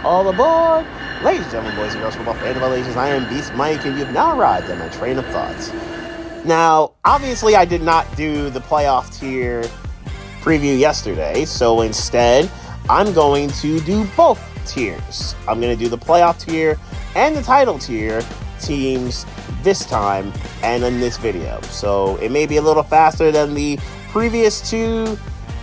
All aboard! Ladies and gentlemen, boys and girls, football fan of all ages, I am Beast Mike, and you've now arrived at my train of thoughts. Now, obviously, I did not do the playoff tier preview yesterday, so instead, I'm going to do both tiers. I'm going to do the playoff tier and the title tier teams this time and in this video. So it may be a little faster than the previous two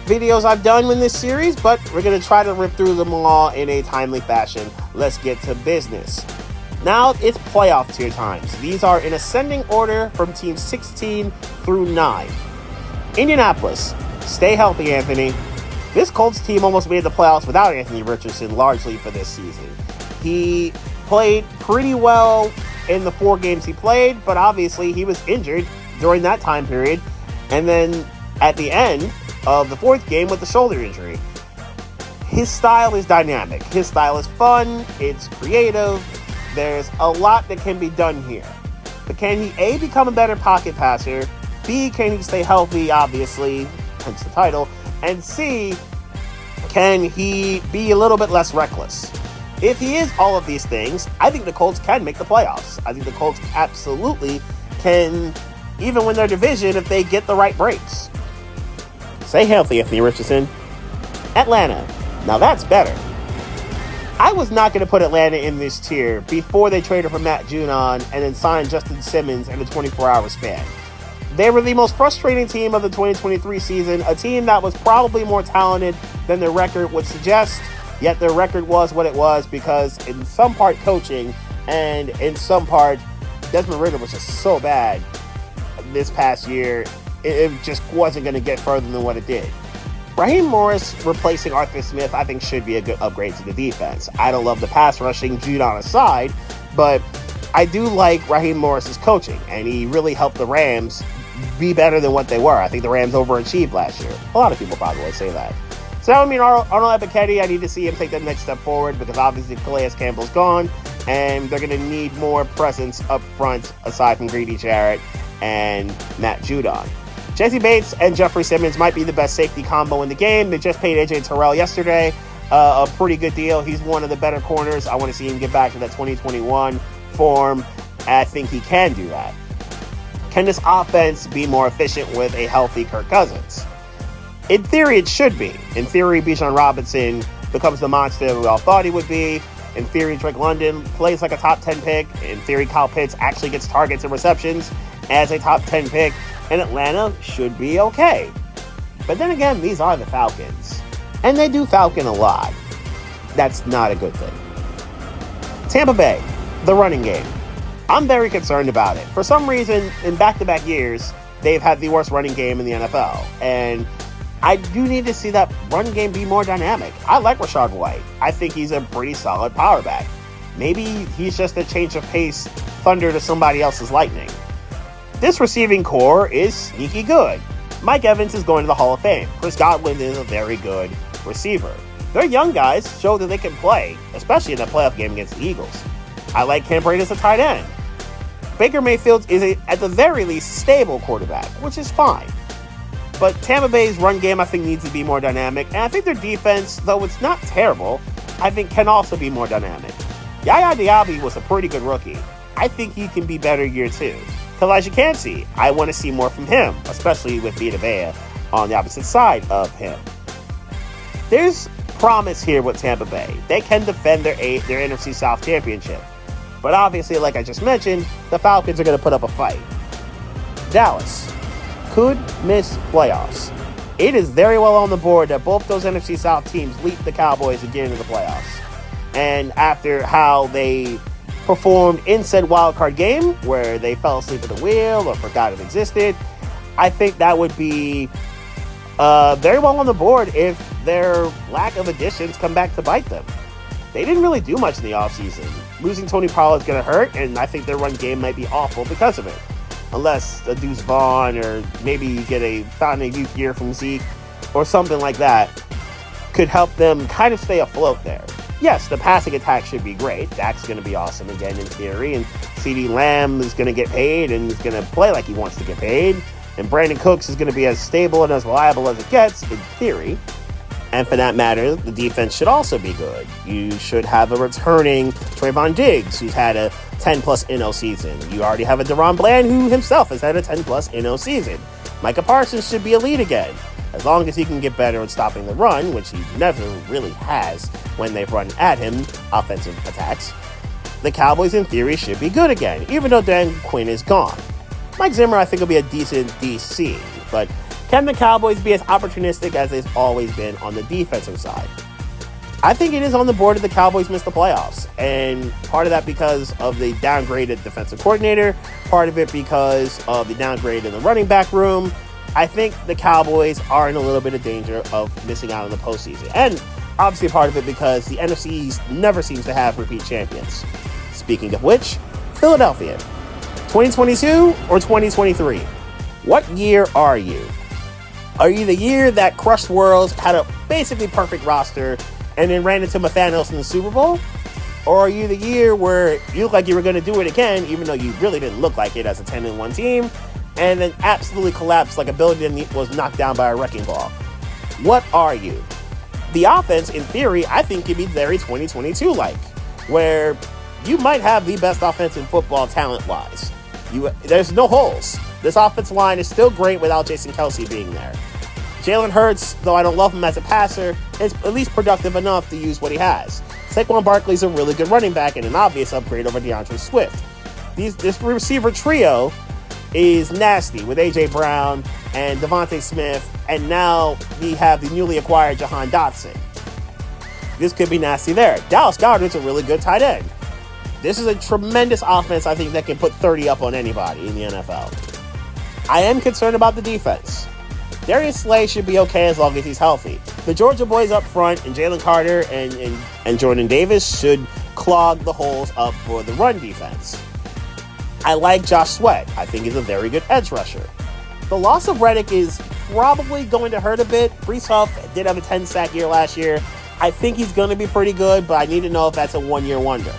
videos I've done in this series, but we're going to try to rip through them all in a timely fashion. Let's get to business. Now it's playoff tier times. These are in ascending order from teams 16 through 9. Indianapolis, stay healthy, Anthony. This Colts team almost made the playoffs without Anthony Richardson largely for this season. He played pretty well in the 4 games he played, but obviously he was injured during that time period, and then at the end of the 4th game with the shoulder injury. His style is dynamic. His style is fun. It's creative. There's a lot that can be done here. But can he, A, become a better pocket passer? B, can he stay healthy, obviously, hence the title? And C, can he be a little bit less reckless? If he is all of these things, I think the Colts can make the playoffs. I think the Colts absolutely can even win their division if they get the right breaks. Stay healthy, Anthony Richardson. Atlanta. Now that's better. I was not going to put Atlanta in this tier before they traded for Matt Judon and then signed Justin Simmons in a 24-hour span. They were the most frustrating team of the 2023 season, a team that was probably more talented than their record would suggest, yet their record was what it was because in some part coaching and in some part Desmond Ridder was just so bad this past year. It just wasn't going to get further than what it did. Raheem Morris replacing Arthur Smith, I think, should be a good upgrade to the defense. I don't love the pass rushing, Judon aside, but I do like Raheem Morris's coaching, and he really helped the Rams be better than what they were. I think the Rams overachieved last year. A lot of people probably would say that. So that would mean Arnold Ebiketie, I need to see him take that next step forward because obviously Calais Campbell's gone, and they're going to need more presence up front aside from Grady Jarrett and Matt Judon. Jesse Bates and Jeffrey Simmons might be the best safety combo in the game. They just paid AJ Terrell yesterday a pretty good deal. He's one of the better corners. I want to see him get back to that 2021 form. I think he can do that. Can this offense be more efficient with a healthy Kirk Cousins? In theory, it should be. In theory, Bijan Robinson becomes the monster we all thought he would be. In theory, Drake London plays like a top 10 pick. In theory, Kyle Pitts actually gets targets and receptions as a top 10 pick. And Atlanta should be okay. But then again, these are the Falcons. And they do Falcon a lot. That's not a good thing. Tampa Bay, the running game. I'm very concerned about it. For some reason, in back-to-back years, they've had the worst running game in the NFL. And I do need to see that run game be more dynamic. I like Rachaad White. I think he's a pretty solid power back. Maybe he's just a change of pace thunder to somebody else's lightning. This receiving core is sneaky good. Mike Evans is going to the Hall of Fame. Chris Godwin is a very good receiver. Their young guys show that they can play, especially in that playoff game against the Eagles. I like Cam Brate as a tight end. Baker Mayfield is at the very least stable quarterback, which is fine. But Tampa Bay's run game, I think, needs to be more dynamic. And I think their defense, though it's not terrible, I think can also be more dynamic. Yaya Diaby was a pretty good rookie. I think he can be better year 2. Elijah Cansey, I want to see more from him, especially with Vita Vea on the opposite side of him. There's promise here with Tampa Bay. They can defend their NFC South championship. But obviously, like I just mentioned, the Falcons are going to put up a fight. Dallas could miss playoffs. It is very well on the board that both those NFC South teams leap the Cowboys and get into the playoffs. And after how they performed in said wildcard game where they fell asleep at the wheel or forgot it existed, I think that would be very well on the board if their lack of additions come back to bite them. They didn't really do much in the offseason. Losing Tony Pollard is going to hurt, and I think their run game might be awful because of it. Unless a Deuce Vaughn or maybe you get a fountain of youth year from Zeke or something like that could help them kind of stay afloat there. Yes, the passing attack should be great. Dak's going to be awesome again in theory, and CeeDee Lamb is going to get paid and he's going to play like he wants to get paid, and Brandon Cooks is going to be as stable and as reliable as it gets in theory. And for that matter, the defense should also be good. You should have a returning Trayvon Diggs, who's had a 10-plus NO season. You already have a Deron Bland, who himself has had a 10-plus NO season. Micah Parsons should be elite again, as long as he can get better at stopping the run, which he never really has when they've run at him offensive attacks. The Cowboys, in theory, should be good again, even though Dan Quinn is gone. Mike Zimmer, I think, will be a decent DC, but can the Cowboys be as opportunistic as they've always been on the defensive side? I think it is on the board that the Cowboys missed the playoffs, and part of that because of the downgraded defensive coordinator, part of it because of the downgrade in the running back room. I think the Cowboys are in a little bit of danger of missing out on the postseason, and obviously part of it because the NFC East never seems to have repeat champions. Speaking of which, Philadelphia, 2022 or 2023? What year are you? Are you the year that crushed worlds, had a basically perfect roster, and then ran into Mathanos in the Super Bowl? Or are you the year where you look like you were going to do it again, even though you really didn't look like it as a 10-1 team, and then absolutely collapsed like a building was knocked down by a wrecking ball? What are you? The offense, in theory, I think can be very 2022-like, where you might have the best offense in football talent-wise. There's no holes. This offensive line is still great without Jason Kelce being there. Jalen Hurts, though I don't love him as a passer, is at least productive enough to use what he has. Saquon Barkley's a really good running back and an obvious upgrade over DeAndre Swift. This receiver trio is nasty with A.J. Brown and Devontae Smith, and now we have the newly acquired Jahan Dotson. This could be nasty there. Dallas Goedert's a really good tight end. This is a tremendous offense, I think, that can put 30 up on anybody in the NFL. I am concerned about the defense. Darius Slay should be okay as long as he's healthy. The Georgia boys up front and Jalen Carter and Jordan Davis should clog the holes up for the run defense. I like Josh Sweat. I think he's a very good edge rusher. The loss of Reddick is probably going to hurt a bit. Breece Huff did have a 10-sack year last year. I think he's going to be pretty good, but I need to know if that's a one-year wonder.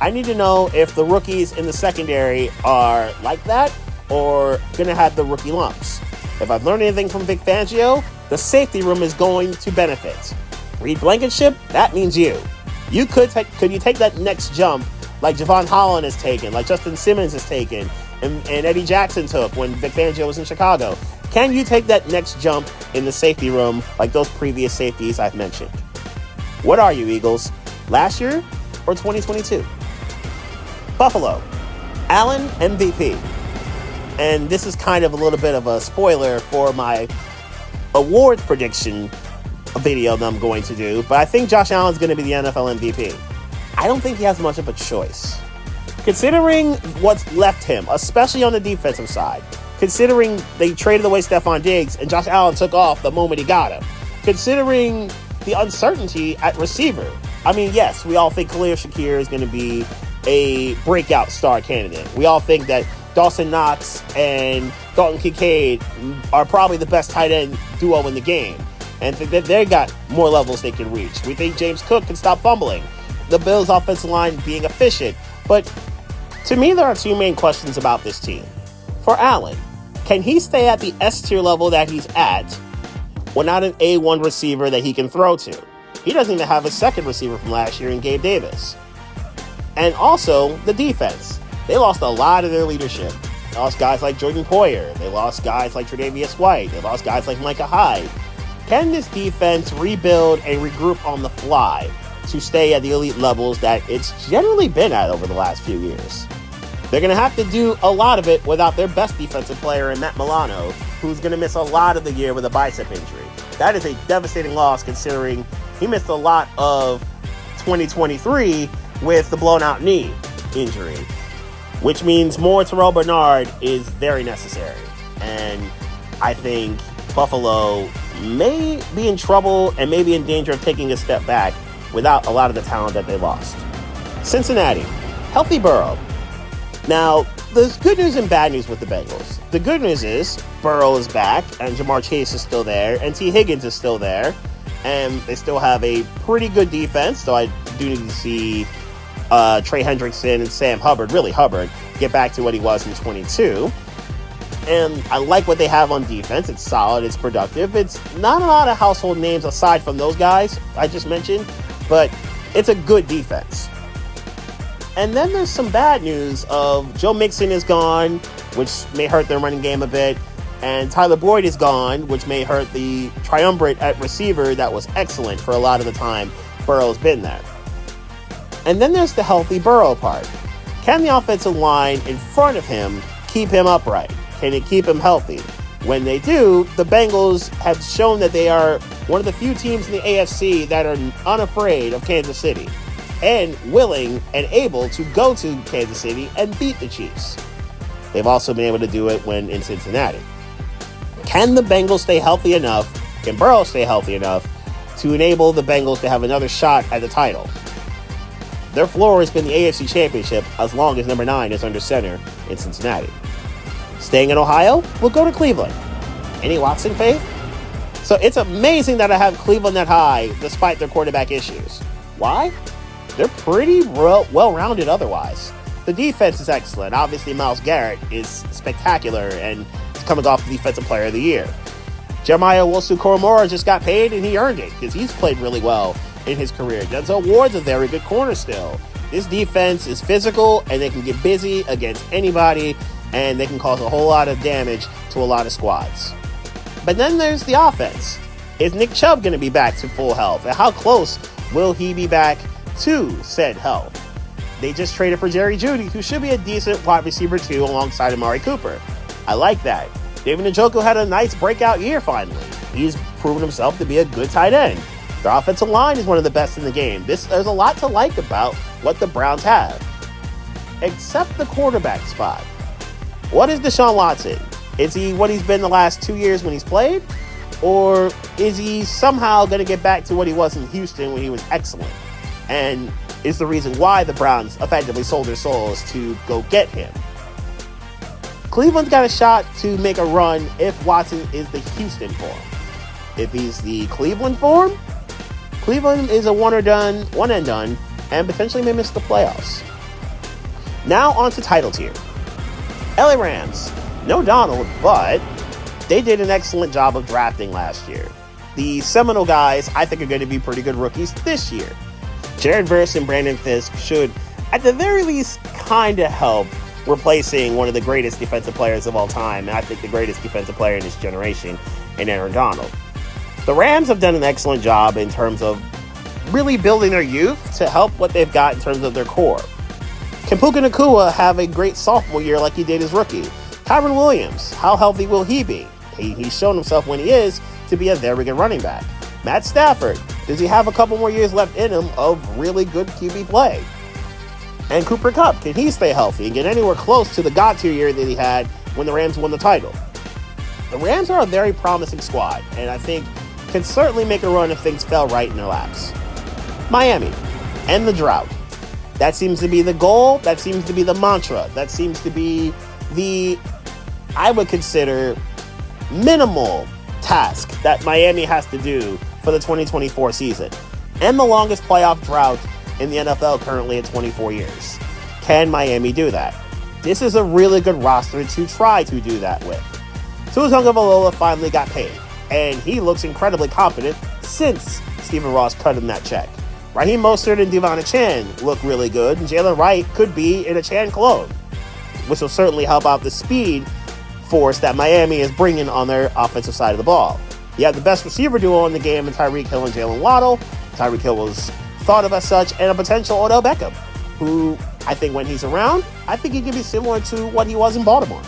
I need to know if the rookies in the secondary are like that or going to have the rookie lumps. If I've learned anything from Vic Fangio, the safety room is going to benefit. Reed Blankenship, that means you. Could you take that next jump like Javon Holland has taken, like Justin Simmons has taken, and Eddie Jackson took when Vic Fangio was in Chicago? Can you take that next jump in the safety room like those previous safeties I've mentioned? What are you, Eagles? Last year or 2022? Buffalo, Allen MVP. And this is kind of a little bit of a spoiler for my awards prediction video that I'm going to do, but I think Josh Allen's going to be the NFL MVP. I don't think he has much of a choice. Considering what's left him, especially on the defensive side, considering they traded away Stephon Diggs and Josh Allen took off the moment he got him, considering the uncertainty at receiver. I mean, yes, we all think Khalil Shakir is going to be a breakout star candidate. We all think that Dawson Knox and Dalton Kincaid are probably the best tight end duo in the game, and that they got more levels they can reach. We think James Cook can stop fumbling. The Bills' offensive line being efficient. But to me, there are two main questions about this team. For Allen, can he stay at the S-tier level that he's at without an A1 receiver that he can throw to? He doesn't even have a second receiver from last year in Gabe Davis. And also, the defense. They lost a lot of their leadership. They lost guys like Jordan Poyer. They lost guys like Tre'Davious White. They lost guys like Micah Hyde. Can this defense rebuild and regroup on the fly to stay at the elite levels that it's generally been at over the last few years? They're going to have to do a lot of it without their best defensive player in Matt Milano, who's going to miss a lot of the year with a bicep injury. That is a devastating loss considering he missed a lot of 2023 with the blown out knee injury, which means more Terrell Bernard is very necessary. And I think Buffalo may be in trouble and may be in danger of taking a step back without a lot of the talent that they lost. Cincinnati, healthy Burrow. Now, there's good news and bad news with the Bengals. The good news is Burrow is back and Jamar Chase is still there and T. Higgins is still there. And they still have a pretty good defense, so I do need to see Trey Hendrickson and Sam Hubbard, really Hubbard, get back to what he was in 22. And I like what they have on defense. It's solid, it's productive. It's not a lot of household names aside from those guys I just mentioned, but it's a good defense. And then there's some bad news of Joe Mixon is gone, which may hurt their running game a bit. And Tyler Boyd is gone, which may hurt the triumvirate at receiver that was excellent for a lot of the time Burrow's been there. And then there's the healthy Burrow part. Can the offensive line in front of him keep him upright? Can it keep him healthy? When they do, the Bengals have shown that they are one of the few teams in the AFC that are unafraid of Kansas City and willing and able to go to Kansas City and beat the Chiefs. They've also been able to do it when in Cincinnati. Can the Bengals stay healthy enough? Can Burrow stay healthy enough to enable the Bengals to have another shot at the title? Their floor has been the AFC Championship as long as number 9 is under center in Cincinnati. Staying in Ohio, we'll go to Cleveland. Any Watson faith? So it's amazing that I have Cleveland that high despite their quarterback issues. Why? They're pretty well-rounded otherwise. The defense is excellent. Obviously, Myles Garrett is spectacular and is coming off the Defensive Player of the Year. Jeremiah Owusu-Koramoah just got paid, and he earned it because he's played really well in his career. Denzel Ward's a very good corner still. This defense is physical, and they can get busy against anybody, and they can cause a whole lot of damage to a lot of squads. But then there's the offense. Is Nick Chubb going to be back to full health? And how close will he be back to said health? They just traded for Jerry Jeudy, who should be a decent wide receiver too, alongside Amari Cooper. I like that. David Njoku had a nice breakout year finally. He's proven himself to be a good tight end. Their offensive line is one of the best in the game. There's a lot to like about what the Browns have. Except the quarterback spot. What is Deshaun Watson? Is he what he's been the last 2 years when he's played? Or is he somehow going to get back to what he was in Houston when he was excellent? And is the reason why the Browns effectively sold their souls to go get him. Cleveland's got a shot to make a run if Watson is the Houston form. If he's the Cleveland form, Cleveland is a one and done, and potentially may miss the playoffs. Now on to title tier. LA Rams, no Donald, but they did an excellent job of drafting last year. The Seminole guys, I think, are going to be pretty good rookies this year. Jared Verse and Brandon Fisk should, at the very least, kind of help replacing one of the greatest defensive players of all time, and I think the greatest defensive player in this generation, in Aaron Donald. The Rams have done an excellent job in terms of really building their youth to help what they've got in terms of their core. Can Puka Nacua have a great sophomore year like he did his rookie? Kyron Williams, how healthy will he be? He's shown himself when he is to be a very good running back. Matt Stafford, does he have a couple more years left in him of really good QB play? And Cooper Kupp, can he stay healthy and get anywhere close to the God tier year that he had when the Rams won the title? The Rams are a very promising squad, and I think can certainly make a run if things fell right in their laps. Miami, end the drought. That seems to be the goal. That seems to be the mantra. That seems to be the, I would consider, minimal task that Miami has to do for the 2024 season. And the longest playoff drought in the NFL currently at 24 years. Can Miami do that? This is a really good roster to try to do that with. Tua Tagovailoa finally got paid, and he looks incredibly competent since Stephen Ross cut him that check. Raheem Mostert and Devon Achane look really good, and Jalen Wright could be an Achane clone, which will certainly help out the speed force that Miami is bringing on their offensive side of the ball. You have the best receiver duo in the game in Tyreek Hill and Jalen Waddle. Tyreek Hill was thought of as such, and a potential Odell Beckham, who I think when he's around, I think he can be similar to what he was in Baltimore.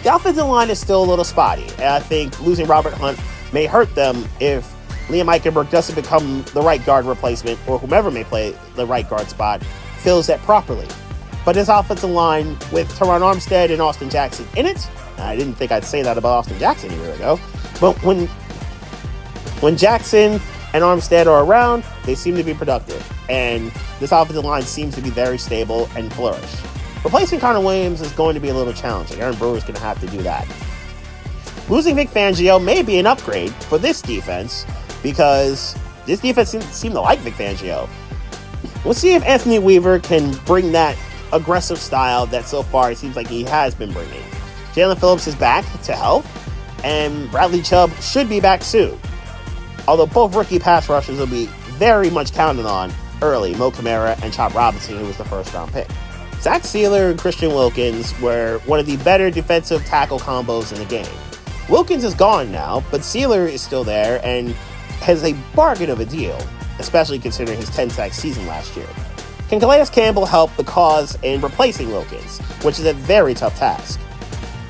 The offensive line is still a little spotty, and I think losing Robert Hunt may hurt them if Liam Eichenberg doesn't become the right guard replacement, or whomever may play the right guard spot fills that properly. But his offensive line with Teron Armstead and Austin Jackson in it, I didn't think I'd say that about Austin Jackson a year ago, but when Jackson and Armstead are around, they seem to be productive, and this offensive line seems to be very stable and flourish. Replacing Connor Williams is going to be a little challenging. Aaron Brewer's going to have to do that. Losing Vic Fangio may be an upgrade for this defense, because this defense seemed to like Vic Fangio. We'll see if Anthony Weaver can bring that aggressive style that so far it seems like he has been bringing. Jalen Phillips is back to health, and Bradley Chubb should be back soon. Although both rookie pass rushers will be very much counted on early, Mo Kamara and Chop Robinson, who was the first-round pick. Zach Sealer and Christian Wilkins were one of the better defensive tackle combos in the game. Wilkins is gone now, but Sealer is still there and has a bargain of a deal, especially considering his 10-sack season last year. Can Calais Campbell help the cause in replacing Wilkins, which is a very tough task?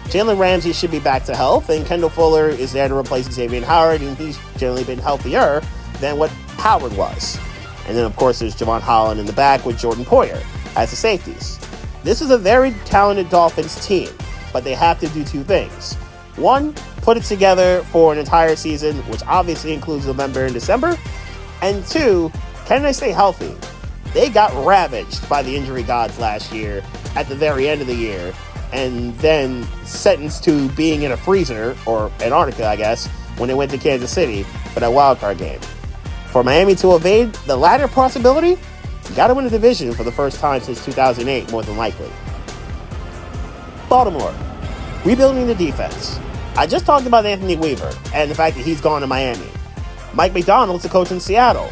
Jalen Ramsey should be back to health, and Kendall Fuller is there to replace Xavier Howard, and he's generally been healthier than what Howard was. And then, of course, there's Javon Holland in the back with Jordan Poyer as the safeties. This is a very talented Dolphins team, but they have to do two things. One, put it together for an entire season, which obviously includes November and December. And two, can they stay healthy? They got ravaged by the injury gods last year at the very end of the year, and then sentenced to being in a freezer, or Antarctica, I guess, when they went to Kansas City for that wildcard game. For Miami to evade the latter possibility, you got to win a division for the first time since 2008, more than likely. Baltimore, rebuilding the defense. I just talked about Anthony Weaver and the fact that he's gone to Miami. Mike McDonald's the coach in Seattle.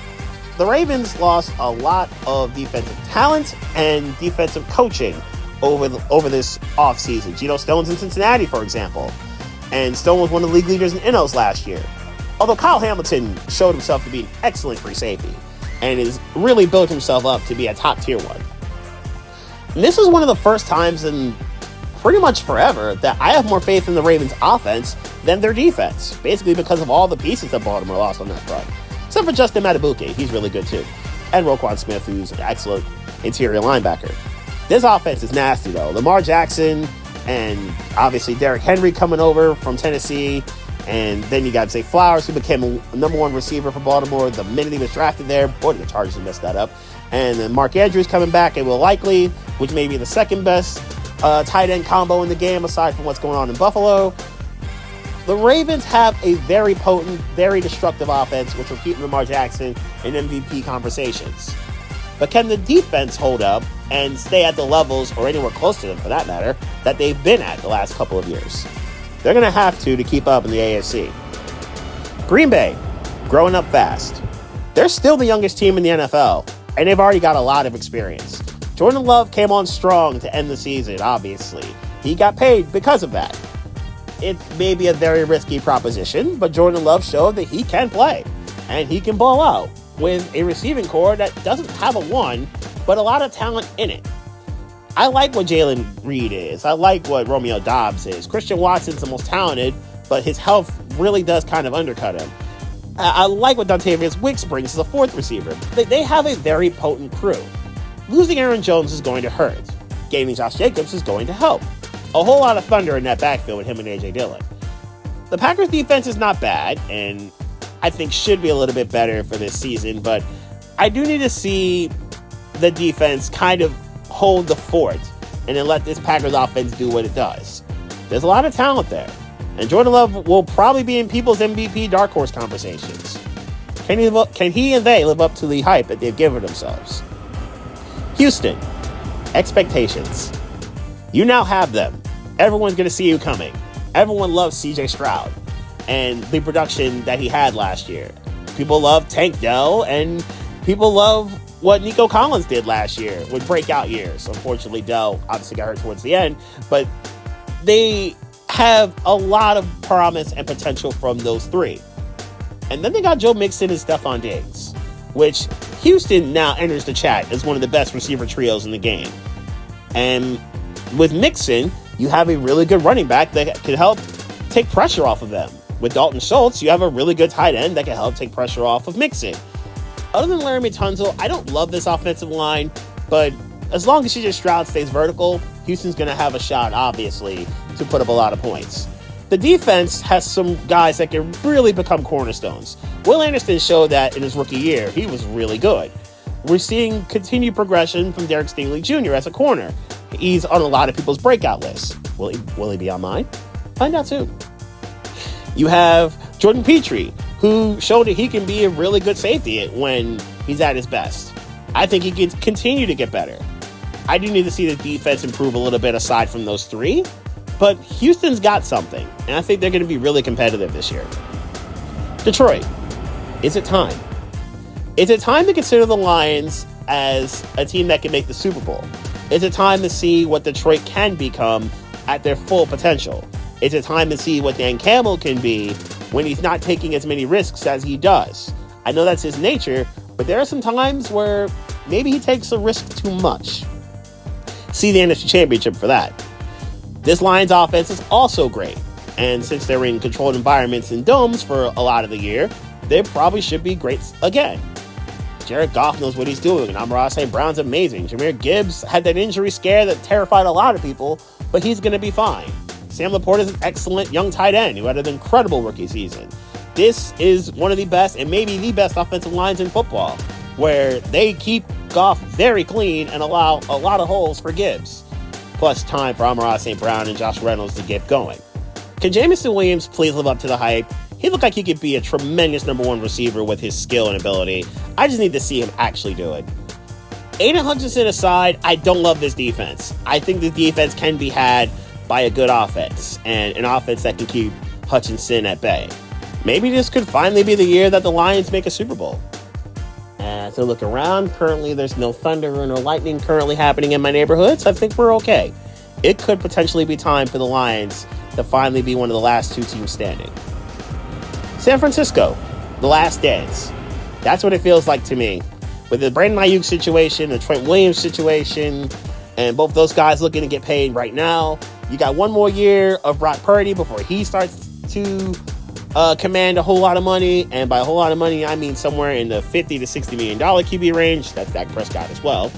The Ravens lost a lot of defensive talent and defensive coaching over this offseason. Geno Stone's in Cincinnati, for example. And Stone was one of the league leaders in NOs last year. Although Kyle Hamilton showed himself to be an excellent free safety and has really built himself up to be a top tier one. And this is one of the first times in pretty much forever that I have more faith in the Ravens offense than their defense, basically because of all the pieces that Baltimore lost on that front. Except for Justin Matabuke, he's really good too. And Roquan Smith, who's an excellent interior linebacker. This offense is nasty though. Lamar Jackson and obviously Derrick Henry coming over from Tennessee. And then you got Zay Flowers, who became a number one receiver for Baltimore the minute he was drafted there. Boy, the Chargers messed that up. And then Mark Andrews coming back and Will Likely, which may be the second best tight end combo in the game aside from what's going on in Buffalo. The Ravens have a very potent, very destructive offense, which will keep Lamar Jackson in MVP conversations. But can the defense hold up and stay at the levels, or anywhere close to them for that matter, that they've been at the last couple of years? They're going to have to keep up in the AFC. Green Bay, growing up fast. They're still the youngest team in the NFL, and they've already got a lot of experience. Jordan Love came on strong to end the season, obviously. He got paid because of that. It may be a very risky proposition, but Jordan Love showed that he can play, and he can ball out with a receiving core that doesn't have a one, but a lot of talent in it. I like what Jalen Reed is. I like what Romeo Doubs is. Christian Watson's the most talented, but his health really does kind of undercut him. I like what Dontavius Wicks brings as a fourth receiver. They have a very potent crew. Losing Aaron Jones is going to hurt. Gaining Josh Jacobs is going to help. A whole lot of thunder in that backfield with him and A.J. Dillon. The Packers defense is not bad, and I think should be a little bit better for this season, but I do need to see the defense kind of hold the fort and then let this Packers offense do what it does. There's a lot of talent there, and Jordan Love will probably be in people's MVP dark horse conversations. Can he and they live up to the hype that they've given themselves? Houston, expectations. You now have them. Everyone's going to see you coming. Everyone loves CJ Stroud and the production that he had last year. People love Tank Dell, and people love what Nico Collins did last year with breakout years. Unfortunately, Dell obviously got hurt towards the end, but they have a lot of promise and potential from those three. And then they got Joe Mixon and Stephon Diggs, which Houston now enters the chat as one of the best receiver trios in the game. And with Mixon, you have a really good running back that can help take pressure off of them. With Dalton Schultz, you have a really good tight end that can help take pressure off of Mixon. Other than Laramie Tunsil, I don't love this offensive line, but as long as CJ Stroud stays vertical, Houston's going to have a shot, obviously, to put up a lot of points. The defense has some guys that can really become cornerstones. Will Anderson showed that in his rookie year. He was really good. We're seeing continued progression from Derek Stingley Jr. as a corner. He's on a lot of people's breakout lists. Will he be on mine? Find out soon. You have Jalen Pitre, who showed that he can be a really good safety when he's at his best. I think he can continue to get better. I do need to see the defense improve a little bit aside from those three, But Houston's got something, and I think they're going to be really competitive this year. Detroit, is it time? Is it time to consider the Lions as a team that can make the Super Bowl? Is it time to see what Detroit can become at their full potential? Is it time to see what Dan Campbell can be when he's not taking as many risks as he does? I know that's his nature, but there are some times where maybe he takes a risk too much. See the NFC Championship for that. This Lions offense is also great, and since they're in controlled environments and domes for a lot of the year, they probably should be great again. Jared Goff knows what he's doing, and Amon-Ra St. Brown's amazing. Jahmyr Gibbs had that injury scare that terrified a lot of people, but he's going to be fine. Sam Laporta is an excellent young tight end who had an incredible rookie season. This is one of the best, and maybe the best offensive lines in football, where they keep Goff very clean and allow a lot of holes for Gibbs. Plus time for Amon-Ra St. Brown and Josh Reynolds to get going. Can Jameson Williams please live up to the hype? He looked like he could be a tremendous number one receiver with his skill and ability. I just need to see him actually do it. Aiden Hutchinson aside, I don't love this defense. I think the defense can be had by a good offense, and an offense that can keep Hutchinson at bay. Maybe this could finally be the year that the Lions make a Super Bowl. As I look around, currently there's no thunder or no lightning currently happening in my neighborhood, so I think we're okay. It could potentially be time for the Lions to finally be one of the last two teams standing. San Francisco, the last dance. That's what it feels like to me. With the Brandon Ayuk situation, the Trent Williams situation, and both those guys looking to get paid right now, you got one more year of Brock Purdy before he starts to command a whole lot of money. And by a whole lot of money, I mean somewhere in the $50 to $60 million QB range. That's Dak Prescott as well.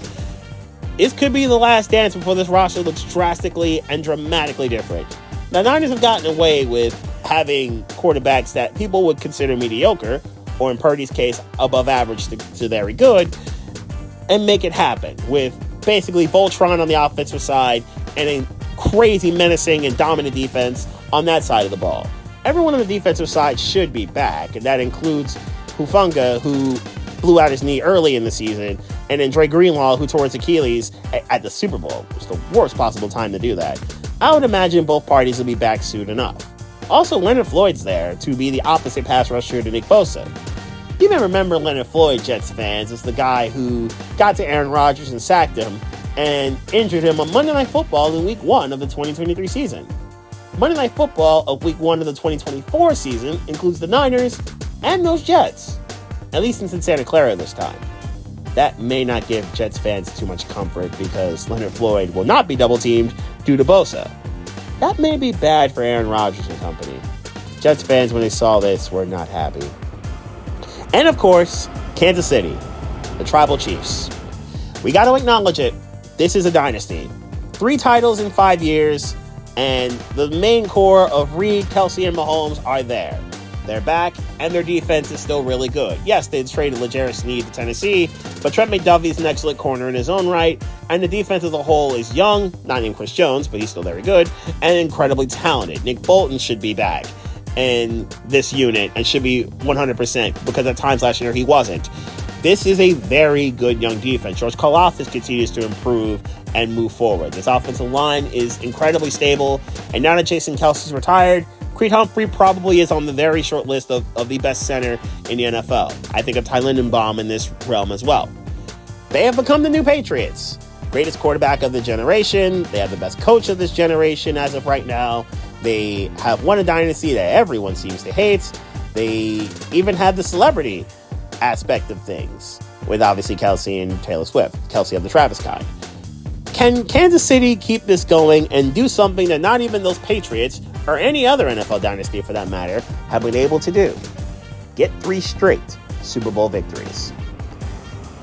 It could be the last dance before this roster looks drastically and dramatically different. The Niners have gotten away with having quarterbacks that people would consider mediocre, or in Purdy's case, above average to very good, and make it happen with basically Voltron on the offensive side and a crazy menacing and dominant defense on that side of the ball. Everyone on the defensive side should be back, and that includes Hufanga, who blew out his knee early in the season, and then Dre Greenlaw, who tore his Achilles at the Super Bowl. It was the worst possible time to do that. I would imagine both parties will be back soon enough. Also, Leonard Floyd's there to be the opposite pass rusher to Nick Bosa. You may remember Leonard Floyd, Jets fans, as the guy who got to Aaron Rodgers and sacked him and injured him on Monday Night Football in Week 1 of the 2023 season. Monday Night Football of Week 1 of the 2024 season includes the Niners and those Jets, at least in Santa Clara this time. That may not give Jets fans too much comfort because Leonard Floyd will not be double-teamed due to Bosa. That may be bad for Aaron Rodgers and company. Jets fans, when they saw this, were not happy. And of course, Kansas City, the Tribal Chiefs. We got to acknowledge it. This is a dynasty. 3 titles in 5 years, and the main core of Reed, Kelsey, and Mahomes are there. They're back, and their defense is still really good. Yes, they traded L'Jarius Sneed to Tennessee, but Trent McDuffie's an excellent corner in his own right, and the defense as a whole is young, not named Chris Jones, but he's still very good, and incredibly talented. Nick Bolton should be back in this unit and should be 100%, because at times last year he wasn't. This is a very good young defense. George Karlaftis continues to improve and move forward. This offensive line is incredibly stable, and now that Jason Kelsey's retired, Creed Humphrey probably is on the very short list of the best center in the NFL. I think of Ty Lindenbaum in this realm as well. They have become the new Patriots. Greatest quarterback of the generation. They have the best coach of this generation as of right now. They have won a dynasty that everyone seems to hate. They even have the celebrity aspect of things with obviously Kelsey and Taylor Swift. Kelsey of the Travis kind. Can Kansas City keep this going and do something that not even those Patriots or any other NFL dynasty for that matter have been able to do? Get 3 straight Super Bowl victories.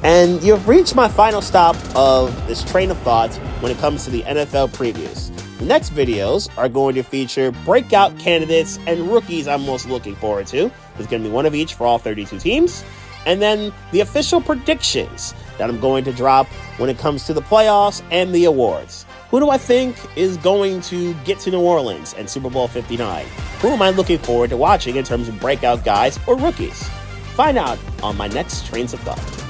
And you've reached my final stop of this train of thought when it comes to the NFL previews. The next videos are going to feature breakout candidates and rookies I'm most looking forward to. There's going to be one of each for all 32 teams. And then the official predictions that I'm going to drop when it comes to the playoffs and the awards. Who do I think is going to get to New Orleans and Super Bowl 59? Who am I looking forward to watching in terms of breakout guys or rookies? Find out on my next Trains of Thought.